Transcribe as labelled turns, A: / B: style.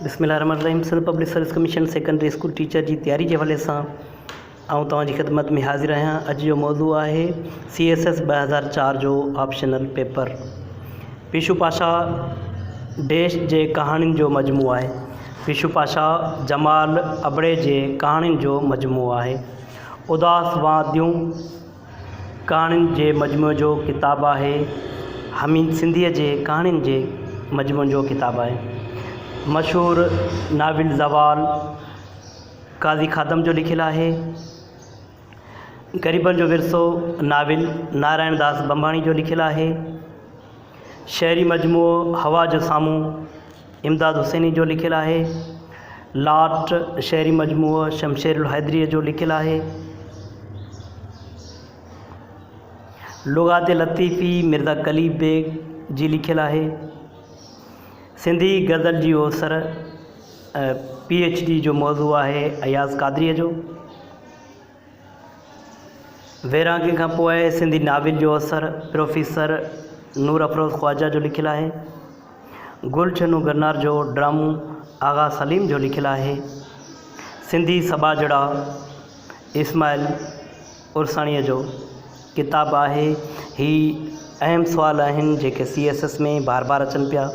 A: बिस्मिल्लाहिर्रहमानिर्रहीम। Sindh public service commission secondary school teacher जी तैयारी के हवाले सां तवांजी ख़िदमत में हाज़िर आहियां। अॼु जो मौज़ू आहे CSS 2004 जो ऑप्शनल पेपर। पीशू पाशा देश जे कहाणियुनि जो मजमू आहे। पीशू पाशा जमाल अबड़े जे कहाणियुनि जो मजमू आहे। उदास वादियूं कहाणियुनि जे मजमू जो किताबु आहे। हमीद सिंधीअ जे कहाणियुनि जे मजमू जो किताबु आहे। मशहूर नाविल ज़वाल काज़ी खादम जो लिखियलु आहे। ग़रीबनि जो विरसो नाविल नारायण दास बंबाणी जो लिखियलु आहे। शहरी मजमूओ हवा जो साम्हूं इमदाद हुसैनी जो लिखियलु आहे। लाट शहरी मजमूओ शमशेरुल हैदरीअ जो लिखियलु आहे। लुग़ात लतीफ़ी मिर्ज़ा कलीब बेग जी लिखियलु आहे। सिंधी गज़ल जी ओसर PhD जो मौज़ू आहे अयाज़ कादरीअ जो। वैरांगी खां पोइ सिंधी नाविल जो असर प्रोफेसर नूर अफरोज़ ख़्वाजा जो लिखियलु आहे। गुलशनू गरनार जो ड्रामो आगा सलीम जो लिखियलु आहे। सिंधी सबाजड़ा इस्माइल उरसाणीअ जो किताबु आहे। ही अहम सुवाल आहिनि जेके CSS में बार बार अचनि पिया।